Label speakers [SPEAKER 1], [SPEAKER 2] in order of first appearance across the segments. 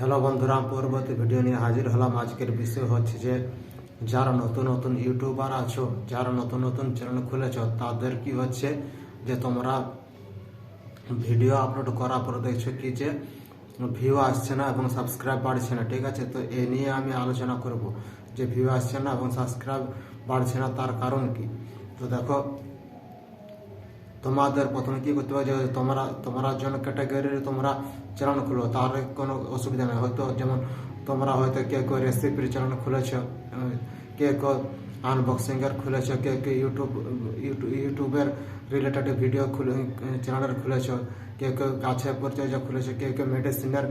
[SPEAKER 1] Hello বন্ধুরা, পরবর্তী video নিয়ে হাজির হলাম। আজকের বিষয় হচ্ছে যে যারা নতুন নতুন ইউটিউবার আছো, যারা নতুন নতুন চ্যানেল খুলেছ, তাদের কি হচ্ছে যে তোমরা ভিডিও আপলোড করার পর দেখছো কি যে ভিউ আসছে না এবং সাবস্ক্রাইব বাড়ছে না। ঠিক আছে, তো এ নিয়ে আমি আলোচনা করব যে ভিউ আসছে না এবং সাবস্ক্রাইব বাড়ছে না, তার কারণ কি। তো দেখো, তোমাদের প্রথমে কি করতে হবে যে তোমরা জন ক্যাটাগরির তোমরা চ্যানেল খুলো, তাহলে কোনো অসুবিধা নেই। হয়তো যেমন তোমরা হয়তো কেউ রেসিপির চ্যানেল খুলেছ, কেউ আনবক্সিংয়ের খুলেছ, কেউ ইউটিউবের রিলেটেড ভিডিও চ্যানেল খুলেছ, কেউ গাছের পরিচর্যা খুলেছে, কেউ মেডিসিনের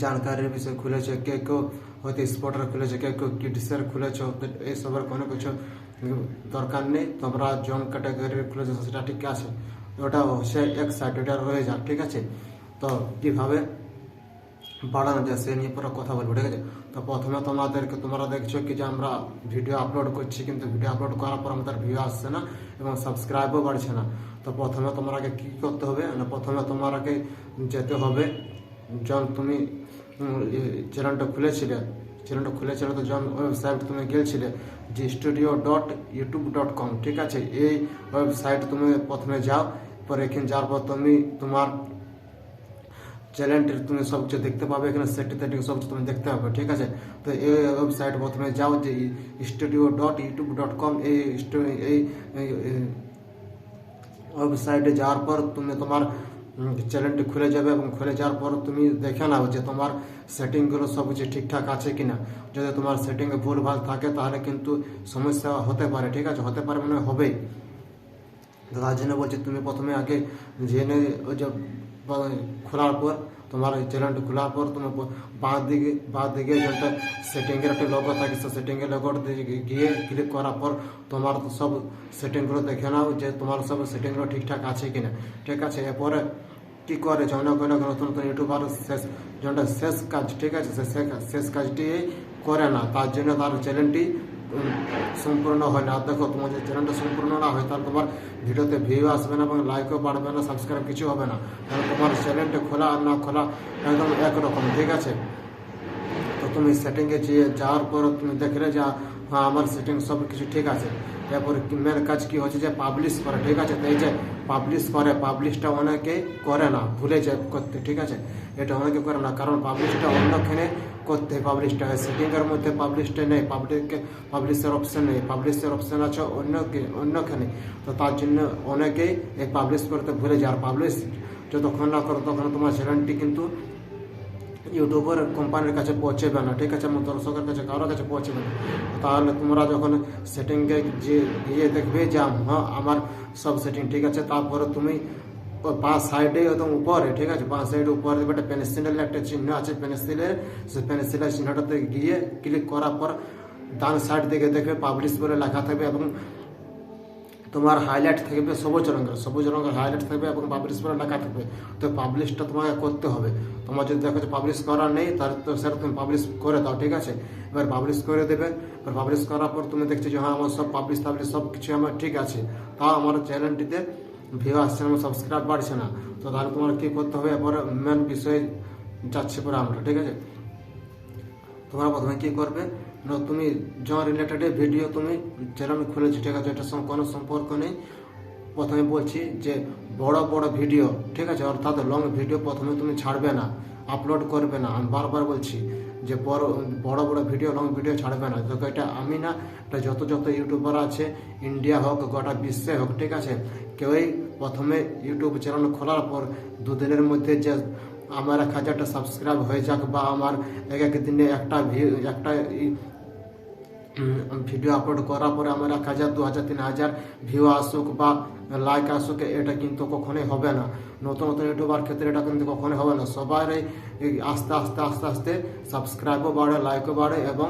[SPEAKER 1] জানকারির বিষয় খুলেছে, কেউ হয়তো স্পটের খুলেছে, কেউ কিডসের খুলেছ। এইসবের কোনো কিছু দরকার নেই। তোমরা জন ক্যাটাগরির খুলেছো সেটা ঠিক আছে, ওটা সে এক সাইড ওটা রয়ে যাক। ঠিক আছে, তো কীভাবে বাড়ানো যায় সে নিয়ে পুরো কথা বলবো। ঠিক আছে, তো প্রথমে তোমরা দেখছো কি যে আমরা ভিডিও আপলোড করছি, কিন্তু ভিডিও আপলোড করার পর আমাদের ভিউ আসছে না এবং সাবস্ক্রাইবও বাড়ছে না। তো প্রথমে তোমাকে কী করতে হবে না, প্রথমে তোমাকে যেতে হবে যখন তুমি চ্যানেলটা খুলেছিলে তো যখন ওয়েবসাইট তুমি গিয়েছিলে যে studio.youtube.com। ঠিক আছে, এই ওয়েবসাইট তুমি প্রথমে যাও, পরে এখানে যাওয়ার পর তুমি তোমার চ্যানেলটির তুমি সব কিছু দেখতে পাবে, এখানে সেটিং সব কিছু তুমি দেখতে পাবে। ঠিক আছে, তো এই ওয়েবসাইট প্রথমে যাও যে studio.youtube.com। এই ওয়েবসাইটে যাওয়ার পর তুমি তোমার চ্যানেলটি খুলে যাবে এবং খুলে যাওয়ার পর তুমি দেখে নাও যে তোমার সেটিংগুলো সব কিছু ঠিকঠাক আছে কিনা। যদি তোমার সেটিংয়ে ভুলভাল থাকে তাহলে কিন্তু সমস্যা হতে পারে। ঠিক আছে, হতে পারে মানে হবেই। তার জন্য বলছি তুমি প্রথমে আগে জেনে ওই যে খোলার পর তোমার চ্যানেলটি খোলার পর তোমার বাঁ দিকে যেটা সেটিংয়ের একটা লোগো থাকে, সে সেটিংয়ের লোগোটা গিয়ে ক্লিক করার পর তোমার সব সেটিংগুলো দেখে নাও যে তোমার সব সেটিংগুলো ঠিকঠাক আছে কিনা। ঠিক আছে, এরপরে কী করে অনেক নতুন নতুন ইউটিউবার শেষ কাজ, ঠিক আছে, শেষ কাজটি করে না, তার জন্য তার চ্যানেলটি সম্পূর্ণ হয় না। দেখো, তোমার যদি চ্যানেলটা সম্পূর্ণ না হয় তাহলে তোমার ভিডিওতে ভিউ আসবে না এবং লাইকও বাড়বে না, সাবস্ক্রাইব কিছু হবে না। কারণ তোমার চ্যানেলটা খোলা আর না খোলা একদম একরকম। ঠিক আছে, তো তুমি সেটিংয়ে যাওয়ার পর তুমি দেখলে যে হ্যাঁ আমার সেটিং সব কিছু ঠিক আছে। এরপর মেন কাজ কি হচ্ছে যে পাবলিশ করে। ঠিক আছে, তো এই যে পাবলিশটা অনেকে করে না, ভুলে যায় করতে। ঠিক আছে, এটা অনেকে করে না, কারণ পাবলিশটা অন্যখানে করতে হয়। পাবলিশটা সেটিংয়ের মধ্যে পাবলিশটা নেই, পাবলিশের অপশান নেই, পাবলিশের অপশান আছে অন্যখানে। তো তার জন্য অনেকেই এই পাবলিশ করতে ভুলে যায়। আর পাবলিশ যতক্ষণ না করো তখন তোমার চ্যানেলটি কিন্তু ইউটিউবের কোম্পানির কাছে পৌঁছবে না। ঠিক আছে, আমার দর্শকের কাছে কারোর কাছে পৌঁছবে না। তাহলে তোমরা যখন সেটিংয়ে গিয়ে দেখবে যে হ্যাঁ আমার সব সেটিং ঠিক আছে, তারপরে তুমি বাঁ সাইডে একদম উপরে, ঠিক আছে, বাঁ সাইডে উপরে দেখবে একটা পেন্সিলের একটা চিহ্ন আছে, পেন্সিলের চিহ্নটাতে গিয়ে ক্লিক করার পর ডান সাইড দিকে দেখবে পাবলিশ বলে লেখা থাকবে এবং তোমার হাইলাইট থাকবে সবুজ রঙের হাইলাইট থাকবে এবং পাবলিশ করে লেখা থাকবে। তো পাবলিশটা তোমাকে করতে হবে। তোমার যদি দেখো যে পাবলিশ করা নেই তাহলে তো সেটা তুমি পাবলিশ করে দাও। ঠিক আছে, এবার পাবলিশ করে দেবে। এবার পাবলিশ করার পর তুমি দেখছো যে হ্যাঁ আমার সব পাবলিশ সব কিছু আমার ঠিক আছে, তাও আমার চ্যানেলটিতে ভিউ আসছে না, আমার সাবস্ক্রাইব বাড়ছে না। তো তাহলে তোমার কী করতে হবে, এরপরে মেন বিষয়ে যাচ্ছে পরে আমরা। ঠিক আছে, তোমরা প্রথমে কী করবে না, তুমি যখন রিলেটেড ভিডিও তুমি চ্যানেল খুলেছো, ঠিক আছে, এটার সঙ্গে কোনো সম্পর্ক নেই। প্রথমে বলছি যে বড় ভিডিও, ঠিক আছে, অর্থাৎ লং ভিডিও প্রথমে তুমি ছাড়বে না, আপলোড করবে না। আমি বারবার বলছি যে বড় ভিডিও লং ভিডিও ছাড়বে না। তো এটা আমি না, এটা যত ইউটিউবার আছে ইন্ডিয়া হোক গোটা বিশ্বে হোক, ঠিক আছে, কেউই প্রথমে ইউটিউব চ্যানেল খোলার পর দুদিনের মধ্যে যে আমার 1000টা সাবস্ক্রাইব হয়ে যাক বা আমার এক দিনে একটা ভিডিও আপলোড করার পরে আমার 1000, 2000, 3000 ভিউ আসুক বা লাইক আসুক, এটা কিন্তু কখনোই হবে না। নতুন ইউটিউবার ক্ষেত্রে এটা কিন্তু কখনোই হবে না। সবারই আস্তে সাবস্ক্রাইবও বাড়ে, লাইকও বাড়ে এবং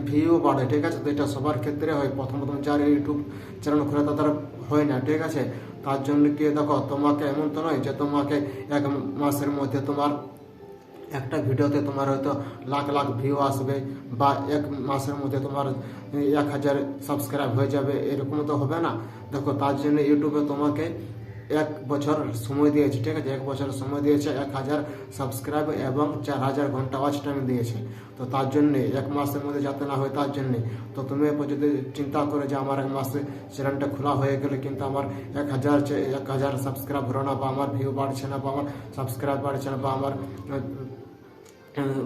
[SPEAKER 1] ভিউ বাড়ে। ঠিক আছে, তো এটা সবার ক্ষেত্রে হয়। প্রথম যার ইউটিউব চ্যানেল খুলে তাদের হয় না। ঠিক আছে, তার জন্য কি দেখো, তোমাকে এমন তো নয় যে তোমাকে 1 মাসের মধ্যে তোমার একটা ভিডিওতে তোমার হয়তো লাখ ভিউ আসবে বা 1 মাসের মধ্যে তোমার 1000 সাবস্ক্রাইব হয়ে যাবে, এরকম তো হবে না। দেখো, তার জন্য ইউটিউবে তোমাকে 1 বছর সময় দিয়েছে, ঠিক আছে, 1 বছর সময় দিয়েছে, 1000 সাবস্ক্রাইব এবং 4000 ঘন্টা ওয়াচ টাইম দিয়েছে। তো তার জন্যে 1 মাসের মধ্যে যাতে না হয় তার জন্যে, তো তুমি এরপর যদি চিন্তা করে যে আমার 1 মাসে চ্যানেলটা খোলা হয়ে গেলে কিন্তু আমার 1000 সাবস্ক্রাইব হলো না, বা আমার ভিউ বাড়ছে না, বা আমার সাবস্ক্রাইব বাড়ছে না, বা আমার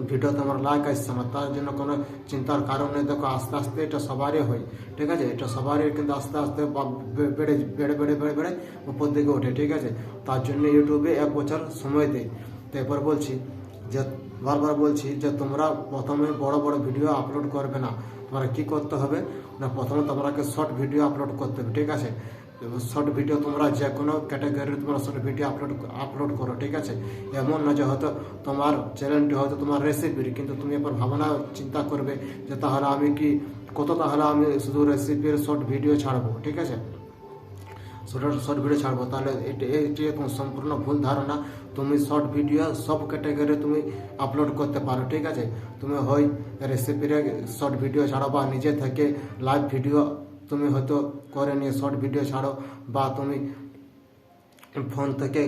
[SPEAKER 1] ভিডিওতে আমার লাইক আসছে না, তার জন্য কোনো চিন্তার কারণ নেই। দেখো আস্তে আস্তে এটা সবারই হয়, ঠিক আছে, এটা সবারই কিন্তু আস্তে আস্তে বেড়ে বেড়ে বেড়ে বেড়ে বেড়ে উপর দিকে ওঠে, ঠিক আছে। তার জন্য ইউটিউবে 1 বছর সময় দেয়। তো এরপর বলছি যে বারবার বলছি যে তোমরা প্রথমে বড় বড় ভিডিও আপলোড করবে না। তোমরা কি করতে হবে না, প্রথমে তোমাকে শর্ট ভিডিও আপলোড করতে হবে, ঠিক আছে। শর্ট ভিডিও তোমরা যে কোনো ক্যাটাগরির তোমরা শর্ট ভিডিও আপলোড করো, ঠিক আছে। এমন না যে হয়তো তোমার চ্যানেলটি হয়তো তোমার রেসিপির, কিন্তু তুমি এবার ভাবনা চিন্তা করবে যে তাহলে আমি আমি শুধু রেসিপির শর্ট ভিডিও ছাড়বো, ঠিক আছে, শর্ট ভিডিও ছাড়বো, তাহলে এটি তোমার সম্পূর্ণ ভুল ধারণা। তুমি শর্ট ভিডিও সব ক্যাটাগরি তুমি আপলোড করতে পারো, ঠিক আছে। তুমি হয় রেসিপির শর্ট ভিডিও ছাড়ো, বা নিজে থেকে লাইভ ভিডিও তুমি হয়তো করে নিয়ে শর্ট ভিডিও ছাড়ো, বা তুমি ফোন থেকে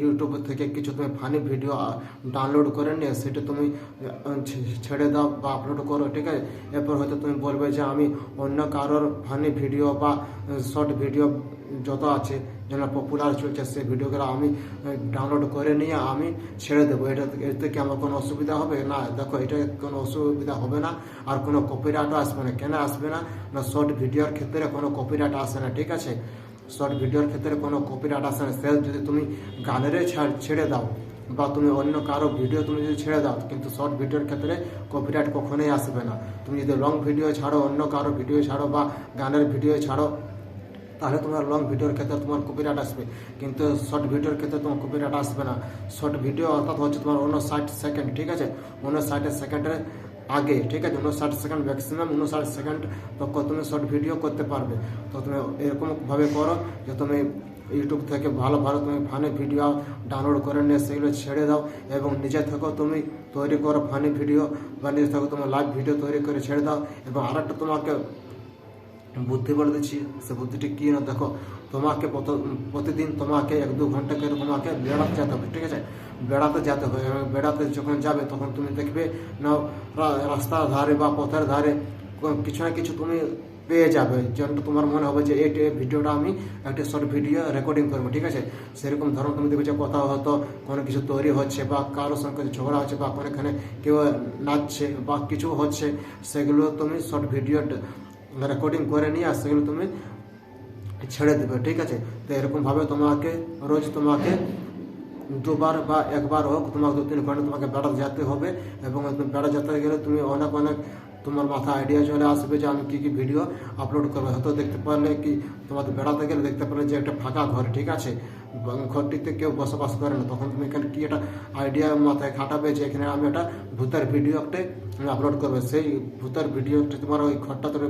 [SPEAKER 1] ইউটিউব থেকে কিছু তুমি ফানি ভিডিও ডাউনলোড করে নিয়ে সেটা তুমি ছেড়ে দাও বা আপলোড করো, ঠিক আছে। এরপর হয়তো তুমি বলবে যে আমি অন্য কারোর ফানি ভিডিও বা শর্ট ভিডিও যত আছে যেন পপুলার চলছে সেই ভিডিওগুলো আমি ডাউনলোড করে নিয়ে আমি ছেড়ে দেবো, এতে কি আমার কোনো অসুবিধা হবে না? দেখো এটা কোনো অসুবিধা হবে না, আর কোনো কপিরাইটও আসবে না। কেন আসবে না? না শর্ট ভিডিওর ক্ষেত্রে কোনো কপিরাইট আসে না, ঠিক আছে। শর্ট ভিডিওর ক্ষেত্রে কোনো কপিরাইট আসে না। সে যদি তুমি গানেরে ছেড়ে দাও বা তুমি অন্য কারো ভিডিও তুমি যদি ছেড়ে দাও, কিন্তু শর্ট ভিডিওর ক্ষেত্রে কপিরাইট কখনোই আসবে না। তুমি যদি লং ভিডিও ছাড়ো, অন্য কারো ভিডিও ছাড়ো বা গানের ভিডিও ছাড়ো, তাহলে তোমার লং ভিডিওর ক্ষেত্রে তোমার কপিরাইট আসবে, কিন্তু শর্ট ভিডিওর ক্ষেত্রে তোমার কপিরাইট আসবে না। শর্ট ভিডিও অর্থাৎ হচ্ছে তোমার 59 সেকেন্ড, ঠিক আছে, 59 সেকেন্ডের আগে, ঠিক আছে, 59 সেকেন্ড ম্যাক্সিমাম 59 সেকেন্ড তখন তুমি শর্ট ভিডিও করতে পারবে। তো তুমি এরকমভাবে করো যে তুমি ইউটিউব থেকে ভালো ভালো তুমি ফানি ভিডিও ডাউনলোড করে নিয়ে সেগুলো ছেড়ে দাও, এবং নিজে থেকেও তুমি তৈরি করো ফানি ভিডিও, বা নিজে থেকেও তুমি লাইভ ভিডিও তৈরি করে ছেড়ে দাও। এবং আরেকটা তোমাকে বুদ্ধি বলে দিচ্ছি, সে বুদ্ধিটি কী না, দেখো তোমাকে প্রতিদিন তোমাকে 1-2 ঘন্টা করে তোমাকে বেড়াতে যেতে হবে, ঠিক আছে। বেড়াতে যেতে হবে, বেড়াতে যখন যাবে তখন তুমি দেখবে না রাস্তার ধারে বা পথের ধারে কিছু না কিছু তুমি পেয়ে যাবে, যেটা তোমার মনে হবে যে এই ভিডিওটা আমি একটা শর্ট ভিডিও রেকর্ডিং করবো, ঠিক আছে। সেরকম ধরো তুমি দেখবে যে কোথাও হয়তো কোনো কিছু তৈরি হচ্ছে, বা কারোর সঙ্গে ঝগড়া হচ্ছে, বা কোনোখানে কেউ নাচছে বা কিছু হচ্ছে, সেগুলো তুমি শর্ট ভিডিও রেকর্ডিং করে নিয়ে আর সেগুলো তুমি ছেড়ে দেবে, ঠিক আছে। তো এরকমভাবে তোমাকে রোজ তোমাকে 2বার বা 1বার হোক তোমাকে 2-3 ঘন্টা তোমাকে বেড়াতে যেতে হবে। এবং বেড়াতে যেতে গেলে তুমি অনেক তোমার মাথায় আইডিয়া চলে আসবে যে আমি কী কী ভিডিও আপলোড করবো। হয়তো দেখতে পারলে কি তোমাকে বেড়াতে গেলে দেখতে পারলে যে একটা ফাঁকা ঘর, ঠিক আছে, ঘরটিতে কেউ বসবাস করে না, তখন তুমি এখানে কি একটা আইডিয়া মাথায় খাটাবে যে এখানে আমি একটা ভূতের ভিডিও একটা আপলোড করবে। সেই ভূতের ভিডিওটি তোমার ওই ঘরটা তুমি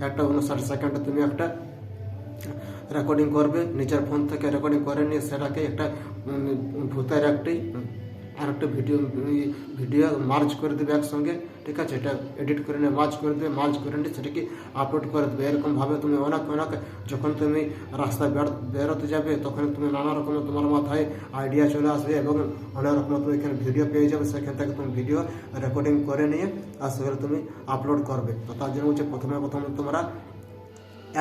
[SPEAKER 1] একটা 59 সেকেন্ডে তুমি একটা রেকর্ডিং করবে, নিজের ফোন থেকে রেকর্ডিং করে নিয়ে সেটাকে একটা ভূতের আরেকটা ভিডিও মার্জ করে দেবে একসঙ্গে, ঠিক আছে। এটা এডিট করে নিয়ে মার্জ করে নিয়ে সেটাকে আপলোড করে দেবে। এরকমভাবে তুমি অনেক যখন তুমি রাস্তায় বেরোতে যাবে তখন তুমি নানা রকমের তোমার মাথায় আইডিয়া চলে আসবে, এবং অনেক রকমের তুমি এখানে ভিডিও পেয়ে যাবে। সেখান থেকে তুমি ভিডিও রেকর্ডিং করে নিয়ে আর সেগুলো তুমি আপলোড করবে। তো তার জন্য হচ্ছে প্রথমে তোমরা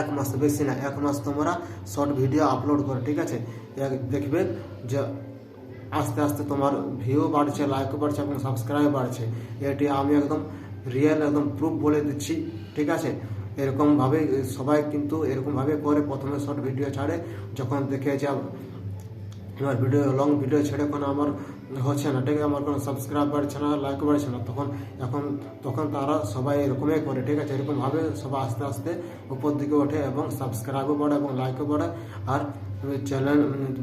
[SPEAKER 1] 1 মাস, বেশি না 1 মাস তোমরা শর্ট ভিডিও আপলোড করো, ঠিক আছে। দেখবে যে আস্তে আস্তে তোমার ভিউ বাড়ছে, লাইকও বাড়ছে এবং সাবস্ক্রাইব বাড়ছে। এটি আমি একদম রিয়েল একদম প্রুফ বলে দিচ্ছি, ঠিক আছে। এরকমভাবে সবাই কিন্তু এরকমভাবে করে প্রথমে শর্ট ভিডিও ছাড়ে, যখন দেখে যে আমার ভিডিও লং ভিডিও ছেড়ে কোনো আমার হচ্ছে না, ঠিক আছে, আমার কোনো সাবস্ক্রাইব বাড়ছে না, লাইক বাড়ছে না, তখন তারা সবাই এরকমই করে, ঠিক আছে। এরকমভাবে সবাই আস্তে আস্তে উপর দিকে ওঠে এবং সাবস্ক্রাইবও বাড়ে এবং লাইকও বাড়ে, আর চ্যানেল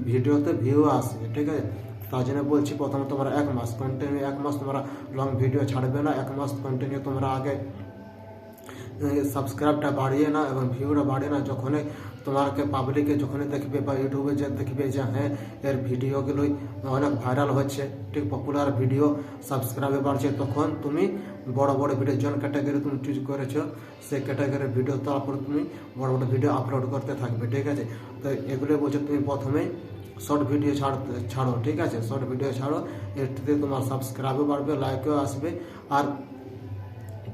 [SPEAKER 1] ভিডিওতে ভিউ আসে, ঠিক আছে। তার জন্য বলছি প্রথমে তোমরা 1 মাস কন্টিনিউ 1 মাস তোমরা লং ভিডিও ছাড়বে না। 1 মাস কন্টিনিউ তোমরা আগে সাবস্ক্রাইবটা বাড়িয়ে না এবং ভিউটা বাড়িয়ে না। যখনই তোমাকে পাবলিকে যখনই দেখবে বা ইউটিউবে যে দেখবে যে হ্যাঁ এর ভিডিওগুলোই অনেক ভাইরাল হচ্ছে, ঠিক পপুলার ভিডিও, সাবস্ক্রাইবে বাড়ছে, তখন তুমি বড় বড় ভিডিও জন ক্যাটাগরি তুমি চুজ করেছো সেই ক্যাটাগরির ভিডিও, তারপর তুমি বড় বড় ভিডিও আপলোড করতে থাকবে, ঠিক আছে। তো এগুলো বলছো তুমি প্রথমেই শর্ট ভিডিও ছাড়ো, ঠিক আছে, শর্ট ভিডিও ছাড়ো। এটাতে তোমার সাবস্ক্রাইবও বাড়বে, লাইকও আসবে, আর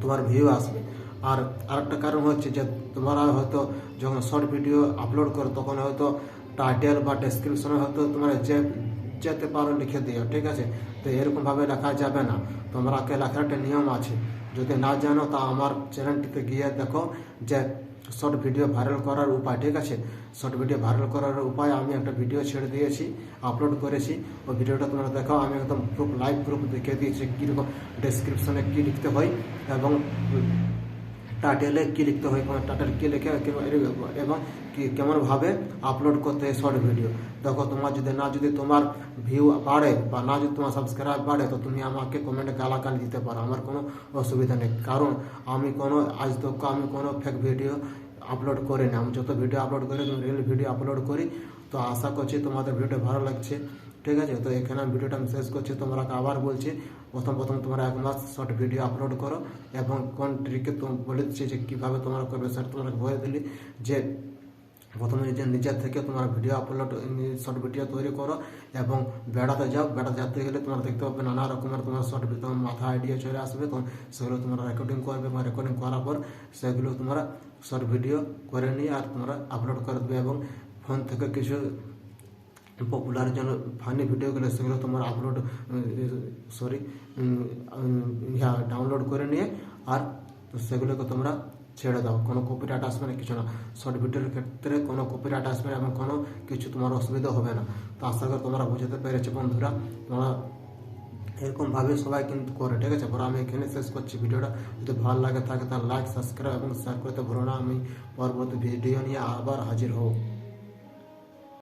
[SPEAKER 1] তোমার ভিউ আসবে। আর আরেকটা কারণ হচ্ছে যে তোমরা হয়তো যখন শর্ট ভিডিও আপলোড করো তখন হয়তো টাইটেল বা ডেসক্রিপশনে হয়তো তোমরা যেতে পারো লিখে দিও, ঠিক আছে। তো এরকমভাবে লেখা যাবে না, তোমরাকে লেখার একটা নিয়ম আছে। যদি না জানো তা আমার চ্যানেলটিতে গিয়ে দেখো যে শর্ট ভিডিও ভাইরাল করার উপায়, ঠিক আছে। শর্ট ভিডিও ভাইরাল করার উপায় আমি একটা ভিডিও ছেড়ে দিয়েছি, আপলোড করেছি। ওই ভিডিওটা তোমরা দেখো, আমি একদম প্রুফ লাইভ প্রুফ দেখিয়ে দিয়েছি কীরকম ডেসক্রিপশনে কী লিখতে হয় এবং টাইটেলে কী লিখতে হয়, টাইটেল কী লিখে এবং কেমনভাবে আপলোড করতে হয় শর্ট ভিডিও। দেখো তোমার যদি তোমার ভিউ বাড়ে বা না যদি তোমার সাবস্ক্রাইব বাড়ে, তো তুমি আমাকে কমেন্টে গালাগালি দিতে পারো, আমার কোনো অসুবিধা নেই। কারণ আমি আজ তক আমি কোনো ফেক ভিডিও আপলোড করি না। আমি যত ভিডিও আপলোড করি রিয়েল ভিডিও আপলোড করি। তো আশা করছি তোমাদের ভিডিওটা ভালো লাগছে, ঠিক আছে। তো এখানে ভিডিওটা আমি শেষ করছি। তোমরা আবার বলছি, প্রথম তোমরা 1 মাস শর্ট ভিডিও আপলোড করো এবং কোন ট্রিকে বলে দিচ্ছি যে কীভাবে তোমরা করবে, স্যার তোমরা বলে দিলি যে প্রথমে নিজের থেকে তোমার ভিডিও আপলোড শর্ট ভিডিও তৈরি করো এবং বেড়াতে যাও। বেড়াতে যেতে গেলে তোমরা দেখতে পাবে নানা রকমের তোমার শর্ট ভিডিও, তোমার মাথা আইডিয়া চলে আসবে, তখন সেগুলো তোমরা রেকর্ডিং করবে এবং রেকর্ডিং করার পর সেগুলো তোমরা শর্ট ভিডিও করে নিয়ে আর তোমরা আপলোড করে দেবে এবং ফোন থেকে কিছু পপুলার যেন ফানি ভিডিওগুলো সেগুলো তোমার ডাউনলোড করে নিয়ে আর সেগুলোকে তোমরা ছেড়ে দাও। কোনো কপিরাইট আসবে না, কিছু না। শর্ট ভিডিওর ক্ষেত্রে কোনো কপিরাইট আসবে না এবং কোনো কিছু তোমার অসুবিধা হবে না। তো আশা করি তোমরা বুঝতে পেরেছো বন্ধুরা। তোমরা এরকমভাবে সবাই কিন্তু করে, ঠিক আছে। পরে আমি এখানে শেষ করছি ভিডিওটা। যদি ভালো লাগে থাকে তাহলে লাইক, সাবস্ক্রাইব এবং শেয়ার করতে ভুলো না। আমি পরবর্তী ভিডিও নিয়ে আবার হাজির হব।